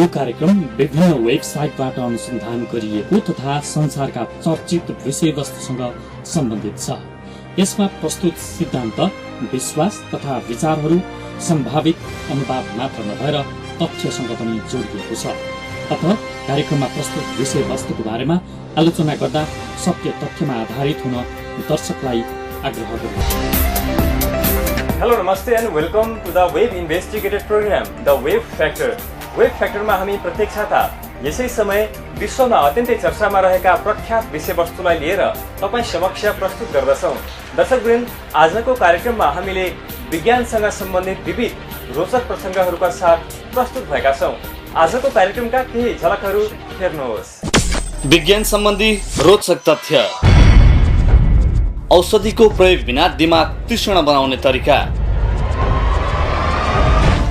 यो कार्यक्रम विभिन्न वेबसाइटबाट अनुसन्धान गरिएको तथा संसारका चर्चित विषयवस्तुसँग सम्बन्धित छ। यसमा प्रस्तुत सिद्धान्त, विश्वास तथा विचारहरू सम्भावित अनुवाद मात्र नभएर तथ्यसँग पनि जोडिएको छ। अतः कार्यक्रममा प्रस्तुत विषयवस्तुको बारेमा आलोचना गर्दा सत्य तथ्यमा आधारित हुन दर्शकलाई आग्रह गर्दछु। हेलो नमस्ते and welcome to the web investigated program the web factor. वेब फ्याक्टरमा हामी प्रत्यक्षता यसै समय विश्वमा अत्यन्तै चर्चामा रहेका प्रख्यात विषयवस्तुलाई लिएर तपाईँ समक्ष प्रस्तुत गर्दछौँ। दर्शकवृन्द, आजको कार्यक्रममा हामीले विज्ञानसँग सम्बन्धित विविध रोचक प्रसङ्गहरूका साथ प्रस्तुत भएका छौँ। आजको कार्यक्रमका केही झलकहरू हेर्नुहोस्। विज्ञान सम्बन्धी रोचक तथ्य, औषधिको प्रयोग बिना दिमाग तीक्ष्ण बनाउने तरिका,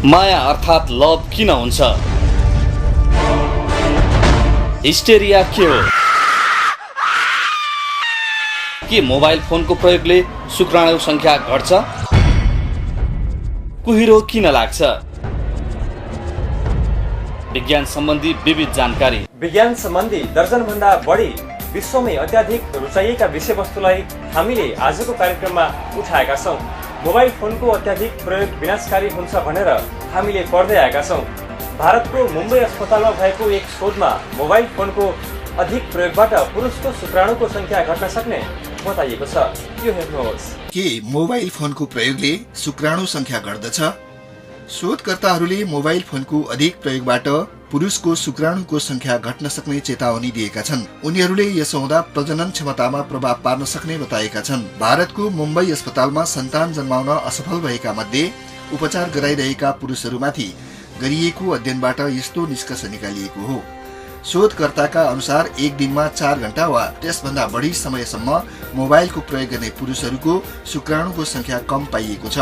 माया अर्थात् लभ किन हुन्छ, हिस्टेरिया के हो, के मोबाइल फोनको प्रयोगले शुक्राणु संख्या घट्छ, कुहिरो किन लाग्छ, विज्ञान सम्बन्धी विविध जानकारी। विज्ञान सम्बन्धी दर्जनभन्दा बढी विश्वमै अत्याधिक रुचाइएका विषयवस्तुलाई हामीले आजको कार्यक्रममा उठाएका छौँ। मोबाइल फोनको अत्याधिक प्रयोग विनाशकारी हुन्छ भनेर हामीले पढ्दै आएका छौँ। भारतको मुम्बई अस्पतालमा भएको एक शोधमा मोबाइल फोनको अधिक प्रयोगबाट पुरुषको शुक्राणुको संख्या घट्न सक्ने बताइएको छ। यो हेर्नुहोस्। के मोबाइल फोनको प्रयोगले शुक्राणु संख्या घट्दछ? शोधकर्ताहरूले मोबाइल फोनको अधिक प्रयोगबाट पुरुषको शुक्राणुको संख्या घट्न सक्ने चेतावनी दिएका छन्। उनीहरूले यसो हुँदा प्रजनन क्षमतामा प्रभाव पार्न सक्ने बताएका छन्। भारतको मुम्बई अस्पतालमा सन्तान जन्माउन असफल भएका मध्ये उपचार गराइरहेका पुरुषहरूमाथि गरिएको अध्ययनबाट यस्तो निष्कर्ष निकालिएको हो। शोधकर्ताका अनुसार एक दिनमा 4 घण्टा वा त्यसभन्दा बढी समयसम्म मोबाइलको प्रयोग गर्ने पुरुषहरूको शुक्राणुको संख्या कम पाइएको छ।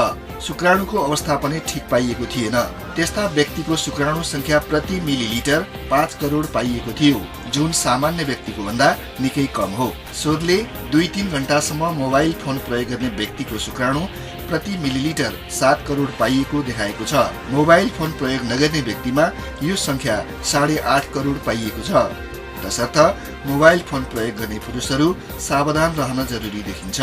शुक्राणुको अवस्था पनि ठिक पाइएको थिएन। त्यस्ता व्यक्तिको शुक्राणु संख्या प्रति मिलिलिटर 5 करोड पाइएको थियो, जुन सामान्य व्यक्तिको भन्दा निकै कम हो। शोधले 2-3 घण्टासम्म मोबाइल फोन प्रयोग गर्ने व्यक्तिको शुक्राणु प्रति मिलिलिटर 7 करोड पाइएको देखाएको छ। मोबाइल फोन प्रयोग नगर्ने व्यक्तिमा यो संख्या 8.5 करोड पाइएको छ। तसर्थ मोबाइल फोन प्रयोग गर्ने पुरुषहरू सावधान रहन जरुरी देखिन्छ।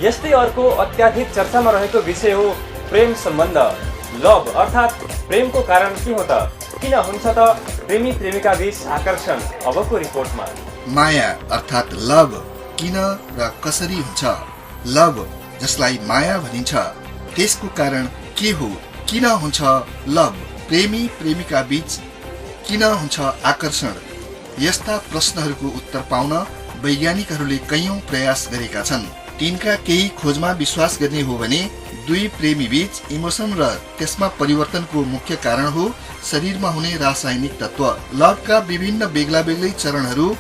यस्तै अर्को अत्याधिक चर्चामा रहेको विषय हो प्रेम सम्बन्ध, लभ अर्थात् प्रेमको कारण के हो त? किन हुन्छ त प्रेमी प्रेमिका बीच आकर्षण? अबको रिपोर्टमा। माया अर्थात् लभ किन र कसरी हुन्छ? लभ, जसलाई माया भनिन्छ, त्यसको कारण के हो? किन हुन्छ लभ? प्रेमी प्रेमिका बीच किन हुन्छ आकर्षण? यस्ता प्रश्नहरूको उत्तर पाउन वैज्ञानिकहरूले कैयौं प्रयास गरेका छन्। तिनका केही खोजमा विश्वास गर्ने हो भने दुई प्रेमी बीच इमोसन र त्यसमा परिवर्तनको मुख्य कारण हो शरीरमा हुने रासायनिक तत्व। लभका विभिन्न बेग्ला बेग्लै चरणहरू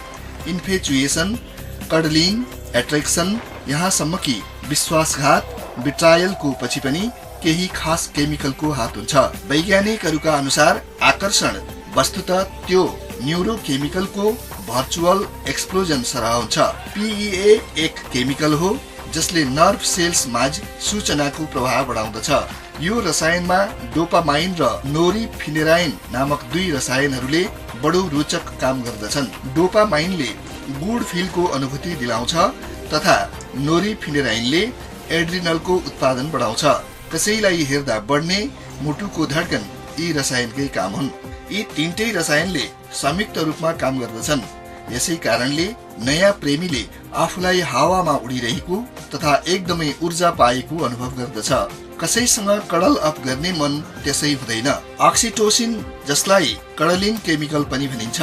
इन्फेचुएसन, कडलिङ, एट्र्याक्सन, यहाँसम्म कि विश्वासघात, बिट्रायलको पछि पनि केही खास केमिकलको हात हुन्छ। वैज्ञानिकहरूका अनुसार आकर्षण वस्तुतः त्यो न्यूरोकेमिकलको भर्चुअल एक्सप्लोजन सरह हुन्छ। PEA एक केमिकल हो जसले नर्भ सेल्स माझ सूचनाको प्रभाव बढाउँदछ। यो रसायनमा डोपामाइन र नोरिफिनेराइन नामक 2 रसायनहरूले बडो रोचक काम गर्दछन्। डोपामाइनले गुड फिलको अनुभूति दिलाउँछ तथा नोरिफिनेराइनले एड्रिनलको उत्पादन बढाउँछ। कसैलाई हेर्दा बढ्ने मुटुको धड्कन यी रसायनकै काम हुन्। यी तीनटै रसायनले संयुक्त रूपमा काम गर्दछन्। यसै कारणले नयाँ प्रेमीले आफूलाई हावामा उडिरहेको तथा एकदमै ऊर्जा पाएको अनुभव गर्दछ। कसैसँग कडल अप गर्ने मन त्यसै हुँदैन। अक्सिटोसिन, जसलाई कडलिङ केमिकल पनि भनिन्छ,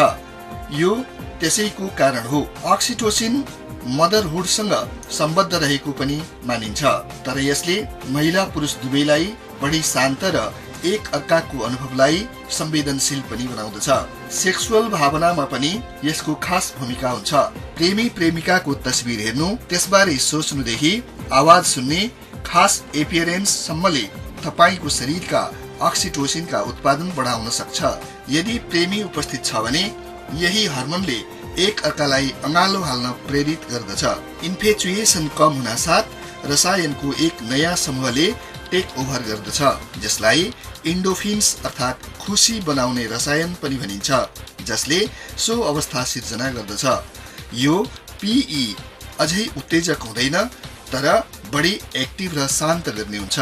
यो त्यसैको कारण हो। अक्सिटोसिन मदरहुडसँग सम्बद्ध रहेको पनि मानिन्छ, तर यसले महिला पुरुष दुवैलाई बढी शान्त र एक अर्काको अनुभवलाई संवेदनशील पनि बनाउँदछ। सेक्सुअल भावनामा पनि यसको खास भूमिका हुन्छ। प्रेमी प्रेमिकाको तस्बिर हेर्नु, त्यसबारे सोच्नुदेखि आवाज सुन्ने खास एपियरेन्स सम्मले तपाईको शरीरका अक्सिटोसिनका उत्पादन बढाउन सक्छ। यदि प्रेमी उपस्थित छ भने यही हार्मोनले एक अर्कालाई अँगालो हाल्न प्रेरित गर्दछ। इन्फेचुएसन कम हुनासाथ रसायनको एक नयाँ समूहले टेक ओभर गर्दछ, जसलाई इन्डोफिन्स अर्थात् खुसी बनाउने रसायन पनि भनिन्छ, जसले सो अवस्था सिर्जना गर्दछ। यो पीई अझै उत्तेजक हुँदैन, तर बढी एक्टिभ र शान्त गर्ने हुन्छ।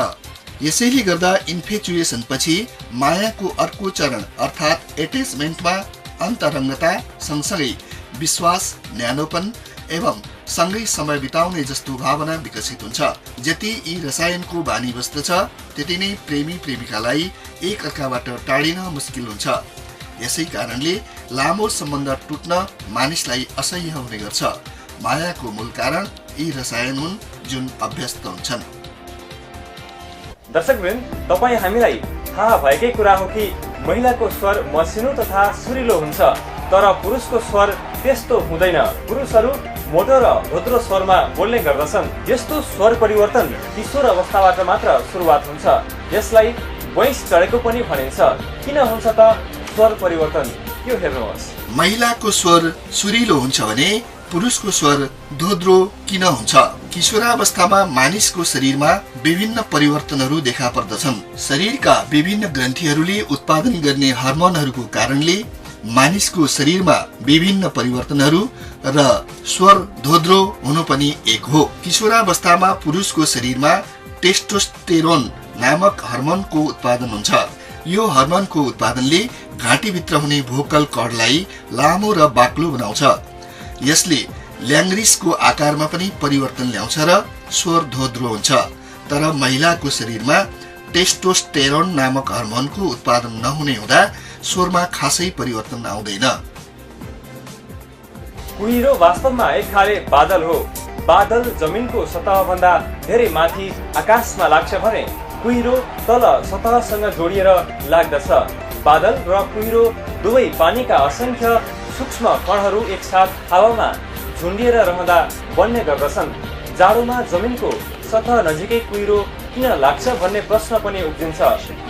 यसैले गर्दा इन्फेचुएसन पछि मायाको अर्को चरण अर्थात् एट्याचमेन्टमा अन्तरङ्गता सँगसँगै विश्वास, न्यानोपन एवं सँगै समय बिताउने जस्तो भावना विकसित हुन्छ। जति यी रसायनको बानी बस्दछ, त्यति नै प्रेमी प्रेमिकालाई एक अर्काबाट टाढिन मुस्किल हुन्छ। यसै कारणले लामो सम्बन्ध टुट्न मानिसलाई असह्य हुने गर्छ। मायाको मूल कारण यी रसायन हुन् जुन अभ्यस्त हुन्छन्। दर्शकवृन्द, तपाईँ हामीलाई थाहा भएकै कुरा हो कि महिलाको स्वर मसिनो तथा सुरिलो हुन्छ, तर पुरुषको स्वर त्यस्तो हुँदैन। पुरुषहरू मोटो र धोत्रो स्वरमा बोल्ने गर्दछन्। यस्तो स्वर परिवर्तन किशोर अवस्थाबाट मात्र सुरुवात हुन्छ। यसलाई वैंश चढेको पनि भनिन्छ। किन हुन्छ त स्वर परिवर्तन? यो हेर्नुहोस्। महिलाको स्वर सुरिलो हुन्छ भने पुरुषको स्वर धोद्रो किन हुन्छ? किशोरावस्थामा मानिसको शरीरमा विभिन्न परिवर्तनहरू देखा पर्दछन्। शरीरका विभिन्न ग्रन्थीहरूले उत्पादन गर्ने हर्मोनहरूको कारणले मानिसको शरीरमा विभिन्न परिवर्तनहरू र स्वर धोद्रो हुनु पनि एक हो। किशोरावस्थामा पुरुषको शरीरमा टेस्टोस्टेरोन नामक हर्मोनको उत्पादन हुन्छ। यो हर्मोनको उत्पादनले घाँटीभित्र हुने भोकल कर्डलाई लामो र बाक्लो बनाउँछ। यसले ल्याङ्ग्रिसको आकारमा पनि परिवर्तन ल्याउँछ र स्वर धोद्रो हुन्छ। तर महिलाको शरीरमा टेस्टोस्टेरोन नामक हर्मोनको उत्पादन नहुने हुँदा स्वरमा खासै परिवर्तन आउँदैन। कुहिरो वास्तवमा एक खाले बादल हो। बादल जमिनको सतहभन्दा धेरै माथि आकाशमा लाग्छ भने कुहिरो तल सतहसँग जोडिएर लाग्दछ। बादल र कुहिरो दुवै पानीका असंख्य सूक्ष्म कणहरू एकसाथ हावामा झुन्डिएर रहँदा बन्ने गर्दछन्। जाडोमा जमिनको सतह नजिकै कुहिरो किन लाग्छ भन्ने प्रश्न पनि उब्जिन्छ।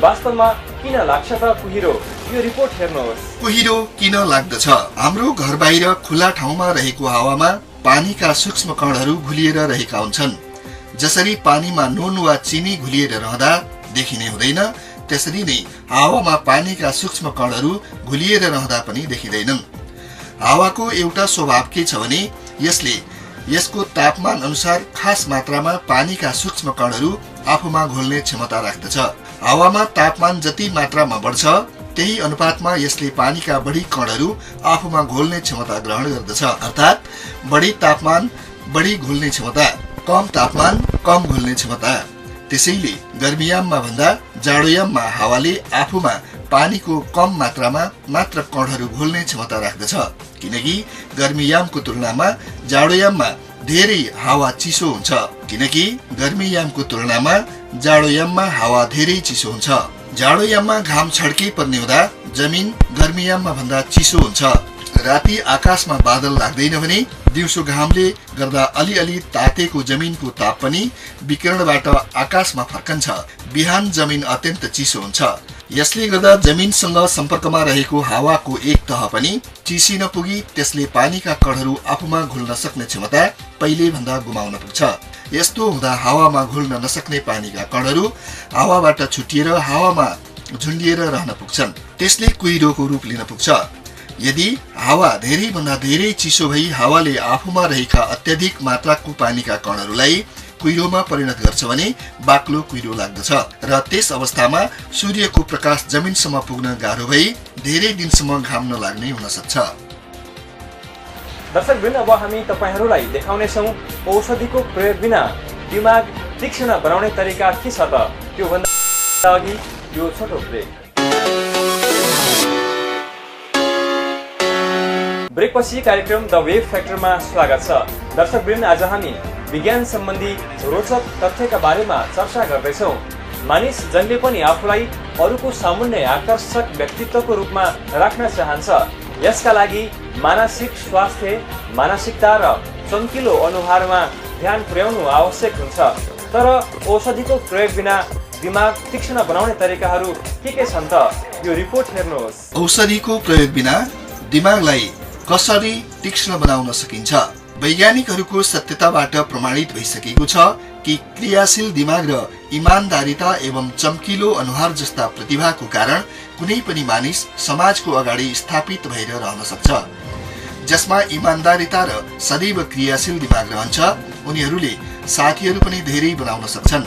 वास्तवमा किन लाग्छ त कुहिरो? यो रिपोर्ट हेर्नुहोस्। कुहिरो किन लाग्दछ? हाम्रो घर बाहिर खुला ठाउँमा रहेको हावामा पानीका सूक्ष्म कणहरू घुलिएर रहेका हुन्छन्। जसरी पानीमा नुन वा चिनी घुलिएर रहँदा देखिने हुँदैन, त्यसरी नै हावामा पानीका सूक्ष्म कणहरू घुलिएर रहँदा पनि देखिँदैनन्। हावाको एउटा स्वभाव के छ भने यसले यसको तापमान अनुसार खास मात्रामा पानीका सूक्ष्म कणहरू आफूमा घोल्ने क्षमता राख्दछ। हावामा तापमान जति मात्रामा बढ्छ, त्यही अनुपातमा यसले पानीका बढी कणहरू आफूमा घोल्ने क्षमता ग्रहण गर्दछ। अर्थात् बढी तापमान बढी घोल्ने क्षमता, कम तापमान कम घोल्ने क्षमता। त्यसैले गर्मीयाममा भन्दा जाडोयाममा हावाले आफूमा पानीको कम मात्रामा मात्र कणहरू घोल्ने क्षमता राख्दछ। किनकि गर्मीयामको तुलनामा जाडोयाममा धेरै हावा चिसो हुन्छ। जाडोयाममा हावा धेरै चिसो हुन्छ। जाडोयाममा घाम छड्के पर्ने हुँदा जमिन गर्मीयाममा भन्दा चिसो हुन्छ। राति आकाशमा बादल लाग्दैन भने दिउँसो घामले गर्दा अलिअलि तातेको जमिनको ताप पनि विकिरणबाट आकाशमा फर्कन्छ। बिहान जमिन अत्यन्त चिसो हुन्छ। यसले गर्दा जमिनसँग सम्पर्कमा रहेको हावाको एक तह पनि चिसिन पुगी त्यसले पानीका कणहरू आफूमा घुल्न सक्ने क्षमता पहिले भन्दा गुमाउन पुग्छ। यस्तो हुँदा हावामा घुल्न नसक्ने पानीका कणहरू हावाबाट छुटिएर हावामा झुन्डिएर रहन पुग्छन्। त्यसले कुहिरोको रूप लिन पुग्छ। यदि हावा धेरै भन्दा धेरै चिसो भई हावाले आफूमा रहेका अत्याधिक मात्राको पानीका कणहरूलाई कुहिरोमा परिणत गर्छ भने बाक्लो कुहिरो लाग्दछ र त्यस अवस्थामा सूर्यको प्रकाश जमिनसम्म पुग्न गाह्रो भई धेरै दिनसम्म घाम नलाग्ने हुन सक्छ। दर्शकवृन्द, अब हामी तपाईहरूलाई देखाउनेछौँ औषधिको प्रयोग बिना दिमाग तीक्ष्ण बनाउने तरिका के छ त। त्यो भन्दा अघि यो छोटो ब्रेक। ब्रेकपछि कार्यक्रम द वेभ फ्याक्टरमा स्वागत छ। दर्शकवृन्द, आज हामी विज्ञान सम्बन्धी रोचक तथ्यका बारेमा चर्चा गर्दैछौँ। मानिस जहिले पनि आफूलाई अरूको सामुन्ने आकर्षक व्यक्तित्वको रूपमा राख्न चाहन्छ। यसका लागि मानसिक स्वास्थ्य, मानसिकता र चम्किलो अनुहारमा ध्यान पुर्याउनु आवश्यक हुन्छ। तर औषधिको प्रयोग बिना दिमाग तीक्ष्ण बनाउने तरिकाहरू के छन् त? यो रिपोर्ट हेर्नुहोस्। औषधिको प्रयोग बिना दिमागलाई कसरी तीक्ष्ण बनाउन सकिन्छ? वैज्ञानिकहरूको सत्यताबाट प्रमाणित भइसकेको छ कि क्रियाशील दिमाग र इमानदारिता एवं चम्किलो अनुहार जस्ता प्रतिभाको कारण कुनै पनि मानिस समाजको अगाडि स्थापित भएर रहन सक्छ। जसमा इमानदारिता र सदैव क्रियाशील दिमाग रहन्छ, उनीहरूले साथीहरू पनि धेरै बनाउन सक्छन्।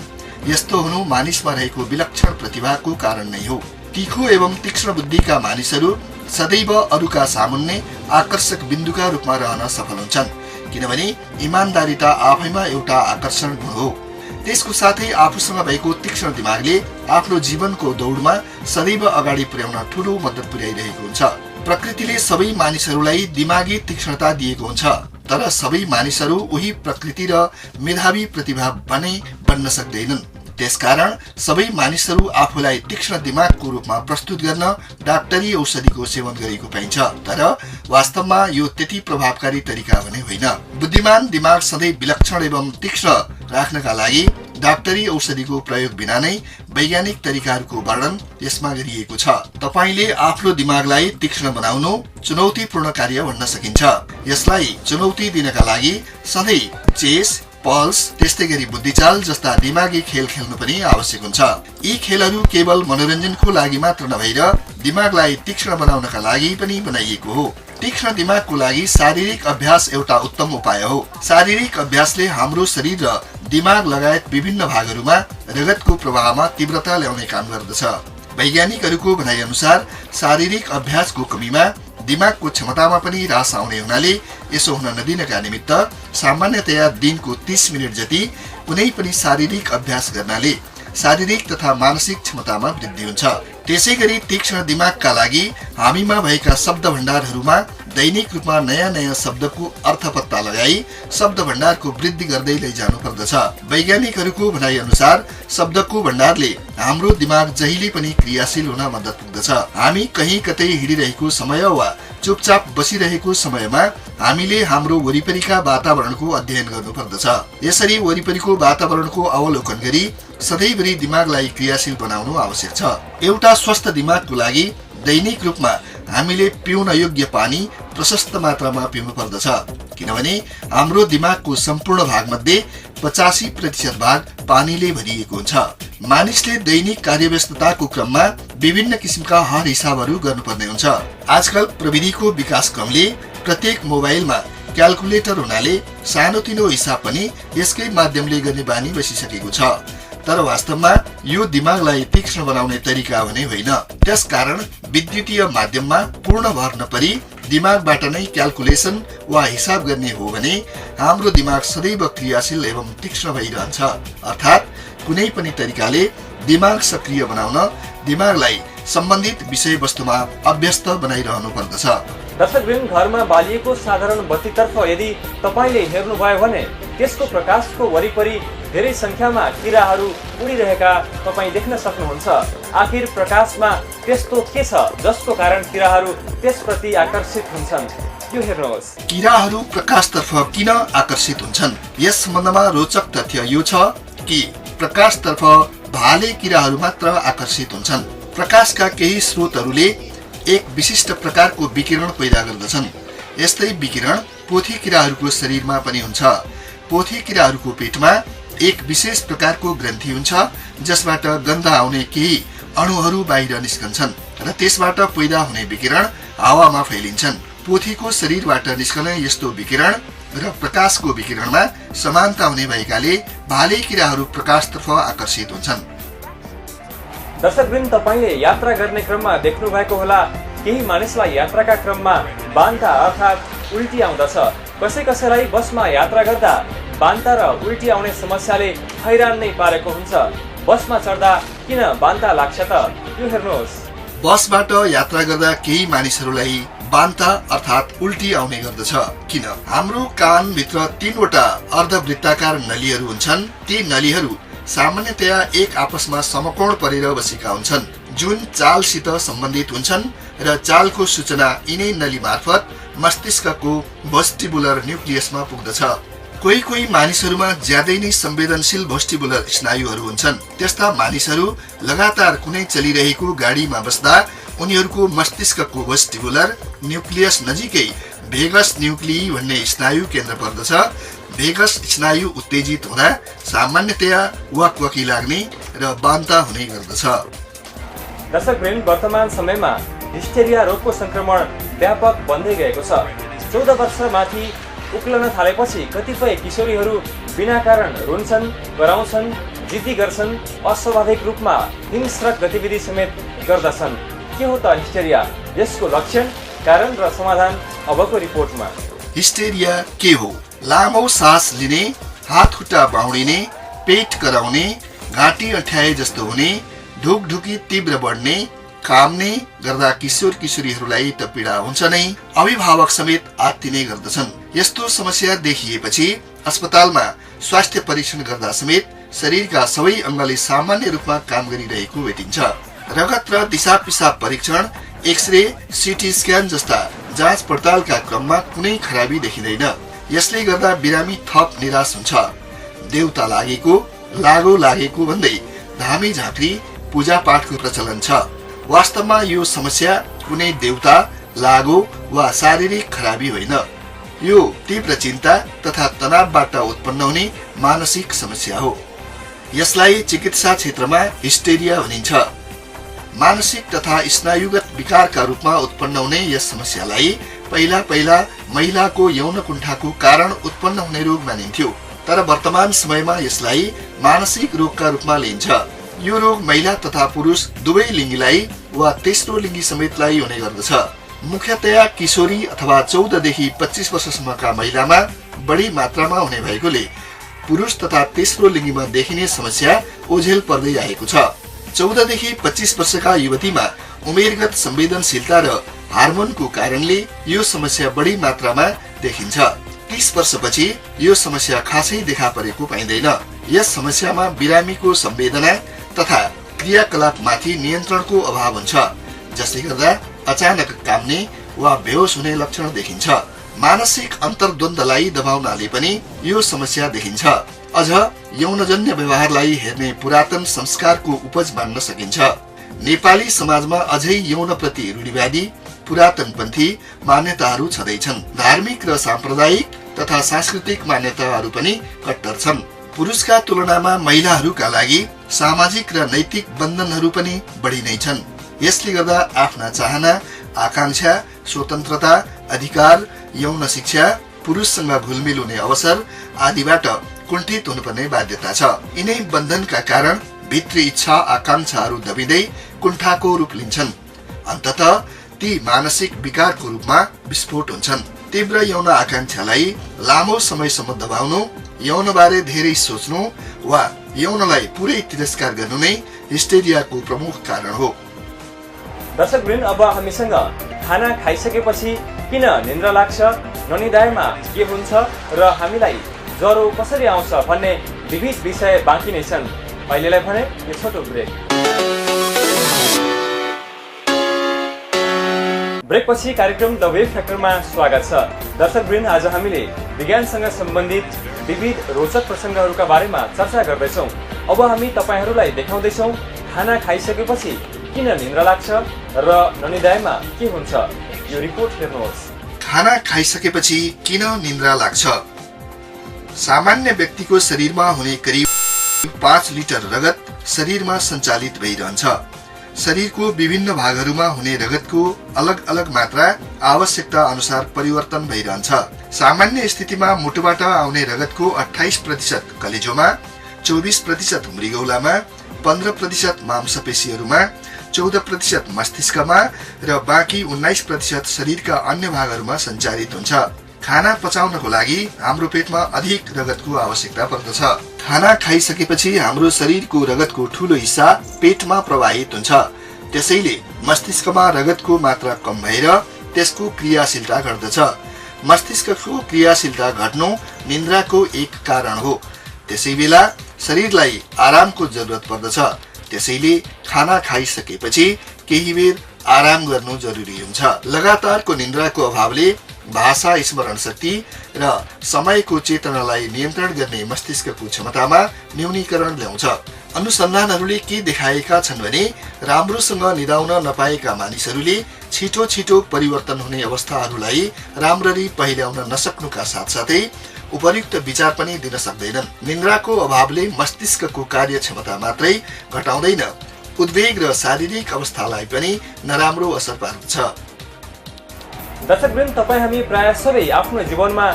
यस्तो हुनु मानिसमा रहेको विलक्षण प्रतिभाको कारण नै हो। तीखो एवं तीक्ष्ण बुद्धिका मानिसहरू सदैव अरूका सामुन्ने आकर्षक बिन्दुका रूपमा रहन सफल हुन्छन्, किनभने इमानदारिता आफैमा एउटा आकर्षण गुण हो। त्यसको साथै आफूसँग भएको तीक्ष्ण दिमागले आफ्नो जीवनको दौडमा सदैव अगाडि पुर्याउन ठूलो मद्दत पुर्याइरहेको हुन्छ। प्रकृतिले सबै मानिसहरूलाई दिमागी तीक्ष्णता दिएको हुन्छ, तर सबै मानिसहरू उही प्रकृति र मेधावी प्रतिभा भने बन्न सक्दैनन्। त्यसकारण सबै मानिसहरू आफूलाई तीक्ष्ण दिमागको रूपमा प्रस्तुत गर्न डाक्टरी औषधिको सेवन गरेको पाइन्छ, तर वास्तवमा यो त्यति प्रभावकारी तरिका भने होइन। बुद्धिमान दिमाग सधैँ विलक्षण एवं तीक्ष्ण राख्नका लागि डाक्टरी औषधिको प्रयोग बिना नै वैज्ञानिक तरिकाहरूको वर्णन यसमा गरिएको छ। तपाईले आफ्नो दिमागलाई तीक्ष्ण बनाउनु चुनौतीपूर्ण कार्य भन्न सकिन्छ। यसलाई चुनौती दिनका लागि सधैँ चेस, पल्स, त्यस्तै गरी बुद्धिचाल जस्ता दिमागी खेल खेल्नु पनि आवश्यक हुन्छ। यी खेलहरू केवल मनोरञ्जनको लागि मात्र नभएर दिमागलाई तीक्ष्ण बनाउनका लागि पनि बनाइएको हो। तीक्ष्ण दिमागको लागि शारीरिक अभ्यास एउटा उत्तम उपाय हो। शारीरिक अभ्यासले हाम्रो शरीर र दिमाग लगायत विभिन्न भागहरूमा रगतको प्रवाहमा तीव्रता ल्याउने काम गर्दछ। वैज्ञानिकहरूको भनाइ अनुसार शारीरिक अभ्यासको कमीमा दिमागको क्षमतामा पनि ह्रास आउने हुनाले यसो हुन नदिनका निमित्त सामान्यतया दिनको 30 मिनट जति कुनै पनि शारीरिक अभ्यास गर्नाले शारीरिक तथा मानसिक क्षमतामा वृद्धि हुन्छ। त्यसै गरी तीक्ष्ण दिमागका लागि हामीमा भएका शब्द भण्डारहरूमा दैनिक रूपमा नयाँ नयाँ शब्दको अर्थ पत्ता लगाई शब्द भण्डारको वृद्धि गर्दै लैजानु पर्दछ। वैज्ञानिकहरूको भनाइ अनुसार शब्दको भण्डारले हाम्रो दिमाग जहिले पनि क्रियाशील हुन मद्दत पुग्दछ। हामी कहीँ कतै हिँडिरहेको समय वा चुपचाप बसिरहेको समयमा हामीले हाम्रो वरिपरिका वातावरणको अध्ययन गर्नु पर्दछ। यसरी वरिपरिको वातावरणको अवलोकन गरी सधैँभरि दिमागलाई क्रियाशील बनाउनु आवश्यक छ। एउटा स्वस्थ दिमागको लागि दैनिक रूपमा हामीले पिउन योग्य पानी प्रशस्त मात्रामा पिउनु पर्दछ, किनभने हाम्रो दिमागको सम्पूर्ण भागमध्ये 85% भाग पानीले भरिएको हुन्छ। मानिसले दैनिक कार्यव्यस्तताको क्रममा विभिन्न किसिमका हर हिसाबहरू गर्नुपर्ने हुन्छ। आजकल प्रविधिको विकास क्रमले प्रत्येक मोबाइलमा क्याल्कुलेटर हुनाले सानोतिनो हिसाब पनि यसकै माध्यमले गर्ने बानी बसिसकेको छ। तर वास्तवमा यो दिमागलाई तीक्ष्ण बनाउने तरिका भने होइन। त्यसकारण विद्युतीय माध्यममा पूर्ण भर नपरी दिमागबाट नै क्याल्कुलेसन वा हिसाब गर्ने हो भने हाम्रो दिमाग सदैव क्रियाशील एवं तीक्ष्ण भइरहन्छ। अर्थात् कुनै पनि तरिकाले दिमाग सक्रिय बनाउन दिमागलाई सम्बन्धित विषयवस्तुमा अभ्यस्त बनाइरहनु पर्दछ। दर्शकवृन्द, घरमा बालिएको साधारण बत्तीतर्फ यदि तपाईले हेर्नुभयो भने त्यसको प्रकाशको वरिपरि धेरै संख्यामा किराहरू उडिरहेका तपाईँ देख्न सक्नुहुन्छ। आखिर प्रकाशमा त्यस्तो के छ जसको कारण किराहरू त्यसप्रति आकर्षित हुन्छन्? यो हेर्नुहोस्। किराहरू प्रकाशतर्फ किन आकर्षित हुन्छन्? यस सम्बन्धमा रोचक तथ्य यो छ कि प्रकाशतर्फ भाले किराहरू मात्र आकर्षित हुन्छन्। प्रकाशका केही स्रोतहरूले एक विशिष्ट प्रकारको विकिरण पैदा गर्दछन्। यस्तै विकिरण पोथी किराहरूको शरीरमा पनि हुन्छ। पोथी किराहरूको पेटमा एक विशेष प्रकारको ग्रन्थि हुन्छ, जसबाट गन्ध आउने केही अणुहरू बाहिर निस्कन्छन् र त्यसबाट पैदा हुने विकिरण हावामा फैलिन्छन्। पोथीको शरीरबाट निस्कने यस्तो विकिरण र प्रकाशको विकिरणमा समानता हुने भएकाले भाले किराहरू प्रकाशतर्फ आकर्षित हुन्छन्। दर्शकवृन्द, तपाईले यात्रा गर्ने क्रममा देख्नु भएको होला केही मानिसलाई यात्राका क्रममा बान्ता अर्थात् उल्टी आउँदछ। कसैलाई बसमा यात्रा गर्दा बान्ता र उल्टी आउने समस्याले हैरान नै पारेको हुन्छ। बसमा चढ्दा किन बान्ता लाग्छ त? यो हेर्नुहोस्। बसबाट यात्रा गर्दा केही मानिसहरूलाई बान्ता अर्थात् उल्टी आउने गर्दछ। किन? हाम्रो कानभित्र 3वटा अर्धवृत्ताकार नलीहरू हुन्छन्। ती नलीहरू सामान्यतया एक आपसमा समकोण परेर बसेका हुन्छन्, जुन चालसित सम्बन्धित हुन्छन् र चालको सूचना यिनै नली मार्फत मस्तिष्कको भेस्टिबुलर न्युक्लियसमा पुग्दछ। कोही मानिसहरूमा ज्यादै नै संवेदनशील भेस्टिबुलर स्नायुहरू हुन्छन्। त्यस्ता मानिसहरू लगातार कुनै चलिरहेको गाडीमा बस्दा उनीहरूको मस्तिष्कको भेस्टिबुलर न्युक्लियस नजिकै भेगस न्युक्लिई भन्ने स्नायु केन्द्र पर्दछ, भेगस स्नायु उत्तेजित हुँदा सामान्यतया वाकवाकी लाग्ने र बान्ता हुने गर्दछ। दर्शकवृन्द, वर्तमान समयमा हिस्टेरिया रोगको संक्रमण व्यापक बन्दै गएको छ। 14 वर्षमाथि उक्लन थालेपछि कतिपय किशोरीहरू बिना कारण रुन्छन्, कराउँछन्, जिद्दी गर्छन्, अस्वाभाविक रूपमा हिंस्रक गतिविधि समेत गर्दछन्। के हो त हिस्टेरिया? यसको लक्षण, कारण र समाधान अबको रिपोर्टमा। हिस्टेरिया के हो? लामो सास लिने, हात खुट्टा बाउडिने, पेट कराउने, घाँटी अठ्याए जस्तो हुने, ढुकढुकी तीव्र बढ्ने, काम्ने गर्दा किशोर किशोरीहरूलाई त पीडा हुन्छ नै, अभिभावक समेत आत्तिने गर्दछन्। यस्तो समस्या देखिएपछि अस्पतालमा स्वास्थ्य परीक्षण गर्दा समेत शरीरका सबै अङ्गले सामान्य रूपमा काम गरिरहेको भेटिन्छ। रगत र दिशा पिसाब परीक्षण, एक्सरे, सिटी स्क्यान जस्ता जाँच पडतालका क्रममा कुनै खराबी देखिँदैन। यसले गर्दा बिरामी थप निराश हुन्छ। देउता लागेको, लागो लागेको भन्दै धामी झाँक्री पूजापाठको प्रचलन छ। वास्तवमा यो समस्या कुनै देउता, लागो वा शारीरिक खराबी होइन। यो तीव्र चिन्ता तथा तनावबाट उत्पन्न हुने मानसिक समस्या हो। यसलाई चिकित्सा क्षेत्रमा हिस्टेरिया भनिन्छ। मानसिक तथा स्नायुगत विकारका रूपमा उत्पन्न हुने यस समस्यालाई पहिला महिलाको यौन कुण्ठाको कारण उत्पन्न हुने रोग मानिन्थ्यो, तर वर्तमान समयमा यसलाई मानसिक रोगका रूपमा लिइन्छ। यो रोग महिला तथा पुरुष दुवै लिङ्गीलाई वा तेस्रो लिङ्गी समेतलाई हुने गर्दछ। मुख्यतया किशोरी अथवा 14 देखि 25 वर्षसम्मका महिलामा बढी मात्रामा हुने भएकोले पुरुष तथा तेस्रो लिङ्गीमा देखिने समस्या ओझेल पर्दै आएको छ। 14 देखि 25 वर्षका युवतीमा उमेरगत संवेदनशीलता र हार्मोनको कारणले यो समस्या बढी मात्रामा देखिन्छ। 30 वर्षपछि यो समस्या खासै देखा परेको पाइँदैन। यस समस्यामा बिरामीको संवेदना तथा क्रियाकलापमाथि नियन्त्रणको अभाव हुन्छ, जसले गर्दा अचानक काम्ने वा बेहोस हुने लक्षण देखिन्छ। मानसिक अन्तर्द्वन्द्वलाई दबाउनाले पनि यो समस्या देखिन्छ। अझ यौनजन्य व्यवहारलाई हेर्ने पुरातन संस्कारको उपज मान्न सकिन्छ। नेपाली समाजमा अझै यौनप्रति रूढिवादी पुरातनपन्थी मान्यताहरू छँदैछन्। धार्मिक र साम्प्रदायिक तथा सांस्कृतिक मान्यताहरू पनि कट्टर छन्। पुरुषका तुलनामा महिलाहरूका लागि सामाजिक र नैतिक बन्धनहरू पनि बढी नै छन्। यसले गर्दा आफ्ना चाहना, आकांक्षा, स्वतन्त्रता, अधिकार, यौन शिक्षा, पुरुषसँग घुलमिल हुने अवसर आदिबाट कुण्ठित हुनुपर्ने बाध्यता छ। यिनै बन्धनका कारण भित्री इच्छा आकांक्षाहरू दबिँदै कुण्ठाको रूप लिन्छन्। अन्ततः ती मानसिक विकारको रूपमा विस्फोट हुन्छन्। तीव्र यौन आकांक्षालाई लामो समयसम्म दबाउनु, यौनबारे धेरै सोच्नु वा यौनलाई पुरै तिरस्कार गर्नु नै हिस्टेरियाको प्रमुख कारण हो। दर्शकवृन्द, अब हामीसँग खाना खाइसकेपछि किन निन्द्रा लाग्छ, ननिदायमा के हुन्छ र हामीलाई ज्वरो कसरी आउँछ भन्ने विविध विषय बाँकी नै छन्। अहिलेलाई भने यो छोटो ब्रेकपछि कार्यक्रम द वेभ फ्याक्टरमा स्वागत छ। दर्शकवृन्द, आज हामीले विज्ञानसँग सम्बन्धित विविध रोचक प्रसङ्गहरूका बारेमा चर्चा गर्दैछौँ। अब हामी तपाईहरूलाई देखाउँदैछौँ खाना खाइसकेपछि किन निन्द्रा लाग्छ र ननिदायमा के हुन्छ। यो रिपोर्ट हेर्नुहोस्। खाना खाइसकेपछि किन निन्द्रा लाग्छ? सामान्य व्यक्तिको शरीरमा हुने करिब 5 लिटर रगत शरीरमा सञ्चालित भइरहन्छ। शरीरको विभिन्न भागहरूमा हुने रगतको अलग अलग मात्रा आवश्यकता अनुसार परिवर्तन भइरहन्छ। सामान्य स्थितिमा मुटुबाट आउने रगतको 28% कलेजोमा, 24% मृगौलामा, 15% मांसपेशीहरूमा, 14% मस्तिष्कमा र बाँकी 19% शरीरका अन्य भागहरूमा सञ्चालित हुन्छ। खाना पचाउनको लागि हाम्रो पेटमा अधिक रगतको आवश्यकता पर्दछ। खाना खाइसकेपछि हाम्रो शरीरको रगतको ठूलो हिस्सा पेटमा प्रवाहित हुन्छ। त्यसैले मस्तिष्कमा रगतको मात्रा कम भएर त्यसको क्रियाशीलता घट्दछ। मस्तिष्कको क्रियाशीलता घट्नु निन्द्राको एक कारण हो। त्यसैबेला शरीरलाई आरामको जरुरत पर्दछ। त्यसैले खाना खाइसकेपछि केही बेर आराम गर्नु जरुरी हुन्छ। लगातारको निन्द्राको अभावले भाषा, स्मरण शक्ति र समयको चेतनालाई नियन्त्रण गर्ने मस्तिष्कको क्षमतामा न्यूनीकरण ल्याउँछ। अनुसन्धानहरूले के देखाएका छन् भने राम्रोसँग निदाउन नपाएका मानिसहरूले छिटो छिटो परिवर्तन हुने अवस्थाहरूलाई राम्ररी पहिल्याउन नसक्नुका साथसाथै उपयुक्त विचार पनि दिन सक्दैनन्। निन्द्राको अभावले मस्तिष्कको कार्यक्षमता मात्रै घटाउँदैन, उद्वेग र शारीरिक अवस्थालाई पनि नराम्रो असर पार्छ। दर्शकवृन्द, तपाईँ हामी प्राय सबै आफ्नो जीवनमा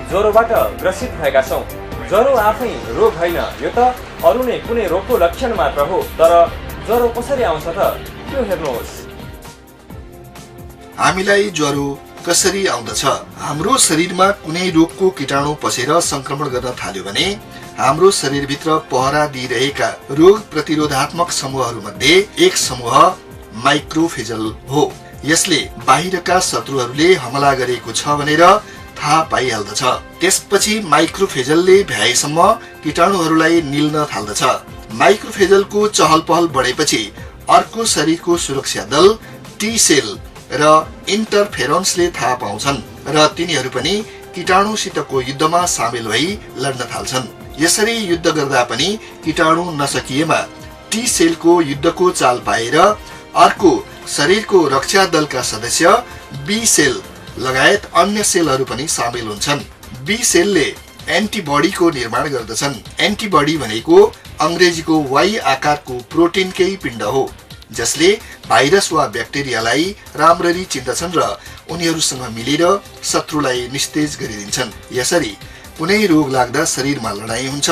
ज्वरोबाट ग्रसित भएका छौँ। ज्वरो आफै रोग होइन, यो त अरू नै कुनै रोगको लक्षण मात्र हो। तर ज्वरो कसरी आउँछ त, त्यो हेर्नुहोस्। हामीलाई ज्वरो कसरी आउँदछ? हाम्रो शरीरमा कुनै रोगको कीटाणु पसेर संक्रमण गर्न थाल्यो भने हाम्रो शरीरभित्र पहरा दिइरहेका रोग प्रतिरोधात्मक समूहहरूमध्ये एक समूह माइक्रोफेजल हो। यसले बाहिरका शत्रुहरूले हमला गरेको छ भनेर थाहा पाइहाल्दछ। त्यसपछि माइक्रोफेजलले भ्याएसम्म कीटाणुहरूलाई निल्न थाल्दछ। माइक्रोफेजलको चहल पहल बढेपछि अर्को शरीरको सुरक्षा दल टी सेल र इन्टरफेरोन्सले थाहा पाउँछन् र तिनीहरू पनि कीटाणुसितको युद्धमा सामेल भई लड्न थाल्छन्। यसरी युद्ध गर्दा पनि कीटाणु नसकिएमा टी सेलको युद्धको चाल पाएर अर्को शरीरको रक्षा दलका सदस्य बी सेल लगायत अन्य सेलहरू पनि सामेल हुन्छन्। बी सेलले एन्टिबडीको निर्माण गर्दछन्। एन्टिबडी भनेको अंग्रेजीको वाई आकारको प्रोटिनकै पिण्ड हो, जसले भाइरस वा ब्याक्टेरियालाई राम्ररी चिन्दछन् र उनीहरूसँग मिलेर शत्रुलाई निस्तेज गरिदिन्छन्। यसरी कुनै रोग लाग्दा शरीरमा लडाईँ हुन्छ,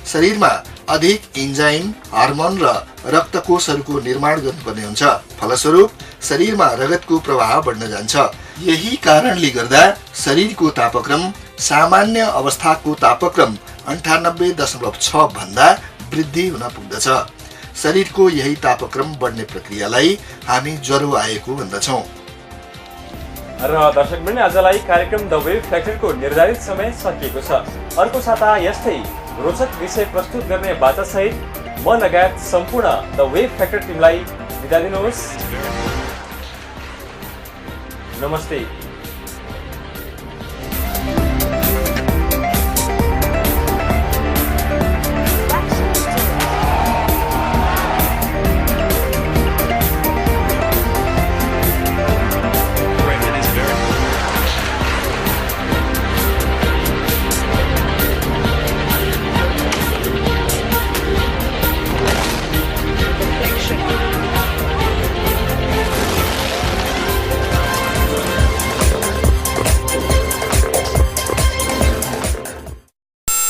शरीरमा अधिक इन्जाइम, हार्मोन र रक्तकोशहरूको निर्माण गर्नुपर्ने हुन्छ। फलस्वरूप शरीरमा रगतको प्रवाह बढ्न जान्छ। यही कारणले गर्दा शरीरको तापक्रम सामान्य अवस्थाको तापक्रम 98.6 भन्दा वृद्धि हुन पुग्दछ। शरीरको यही तापक्रम बढ्ने प्रक्रियालाई हामी ज्वरो आएको भन्दछौँ। र दर्शकवृन्द, आजलाई कार्यक्रम द वेभ फ्याक्टरको निर्धारित समय सकिएको छ। अर्को साता यस्तै रोचक विषय प्रस्तुत गर्ने बाचासहित म लगायत सम्पूर्ण द वेभ फ्याक्टर टिमलाई बिदा दिनुहोस्। नमस्ते।